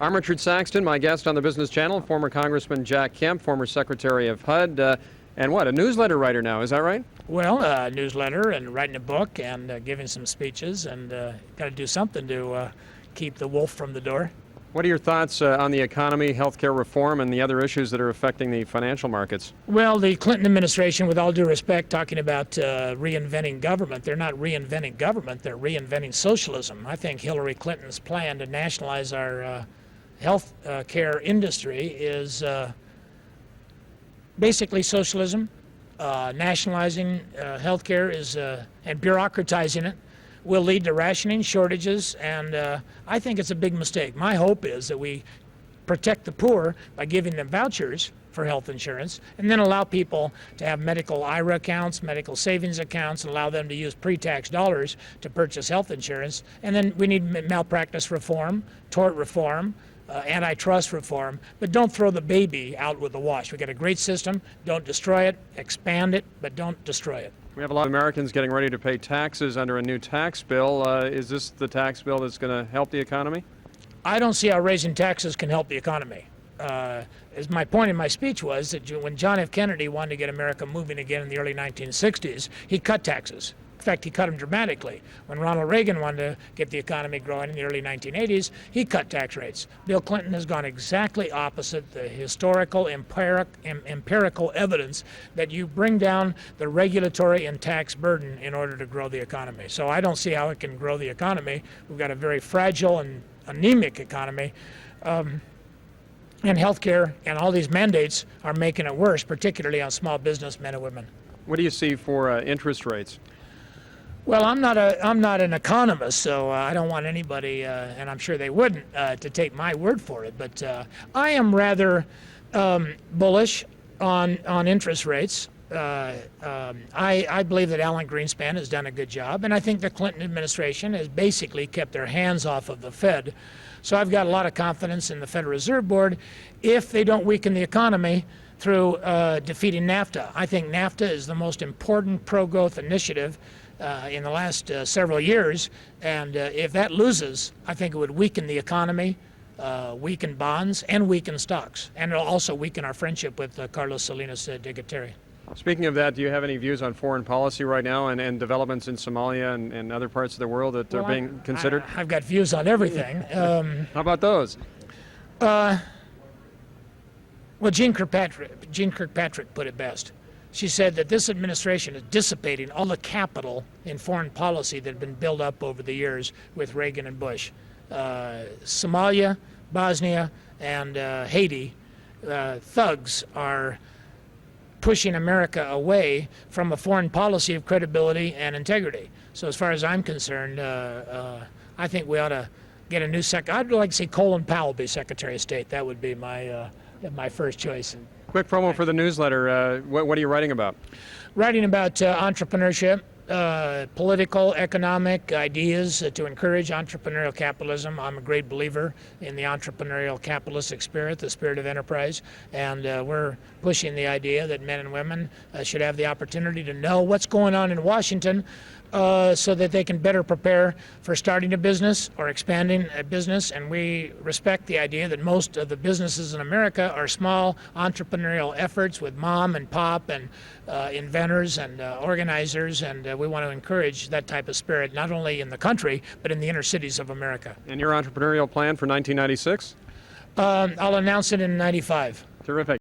I'm Richard Saxton, my guest on the Business Channel, former Congressman Jack Kemp, former Secretary of HUD, and what, a newsletter writer now, is that right? Well, a newsletter and writing a book and giving some speeches, and got to do something to keep the wolf from the door. What are your thoughts on the economy, healthcare reform, and the other issues that are affecting the financial markets? Well, the Clinton administration, with all due respect, talking about reinventing government, they're not reinventing government, they're reinventing socialism. I think Hillary Clinton's plan to nationalize our health care industry is basically socialism. Nationalizing health care is and bureaucratizing it will lead to rationing, shortages, and I think it's a big mistake. My hope is that we protect the poor by giving them vouchers for health insurance, and then allow people to have medical IRA accounts, medical savings accounts, and allow them to use pre-tax dollars to purchase health insurance. And then we need malpractice reform, tort reform, antitrust reform, but don't throw the baby out with the wash. We've got a great system. Don't destroy it, expand it, but don't destroy it. We have a lot of Americans getting ready to pay taxes under a new tax bill. Is this the tax bill that's going to help the economy? I don't see how raising taxes can help the economy. As my point in my speech was that when John F. Kennedy wanted to get America moving again in the early 1960s, he cut taxes. In fact, he cut them dramatically. When Ronald Reagan wanted to get the economy growing in the early 1980s, he cut tax rates. Bill Clinton has gone exactly opposite the historical, empirical evidence that you bring down the regulatory and tax burden in order to grow the economy. So I don't see how it can grow the economy. We've got a very fragile and anemic economy. And healthcare and all these mandates are making it worse, particularly on small business men and women. What do you see for interest rates? Well, I'm not an economist, so I don't want anybody, and I'm sure they wouldn't, to take my word for it. But I am rather bullish on interest rates. I believe that Alan Greenspan has done a good job, and I think the Clinton administration has basically kept their hands off of the Fed. So I've got a lot of confidence in the Federal Reserve Board if they don't weaken the economy through defeating NAFTA. I think NAFTA is the most important pro-growth initiative in the last several years, and if that loses, I think it would weaken the economy, weaken bonds, and weaken stocks, and it'll also weaken our friendship with Carlos Salinas de Gortari. Speaking of that, do you have any views on foreign policy right now and developments in Somalia and other parts of the world that are being considered? I've got views on everything. How about those? Well, Jean Kirkpatrick put it best. She said that this administration is dissipating all the capital in foreign policy that had been built up over the years with Reagan and Bush. Somalia, Bosnia, and Haiti, thugs are pushing America away from a foreign policy of credibility and integrity. So as far as I'm concerned, I think we ought to get a new I'd like to see Colin Powell be Secretary of State. That would be my first choice. Quick promo for the newsletter. What are you writing about? Writing about entrepreneurship, political, economic ideas to encourage entrepreneurial capitalism. I'm a great believer in the entrepreneurial capitalistic spirit, the spirit of enterprise, and we're pushing the idea that men and women should have the opportunity to know what's going on in Washington so that they can better prepare for starting a business or expanding a business. And we respect the idea that most of the businesses in America are small entrepreneurial efforts with mom and pop and inventors and organizers, and we want to encourage that type of spirit not only in the country but in the inner cities of America. And your entrepreneurial plan for 1996? I'll announce it in '95. Terrific.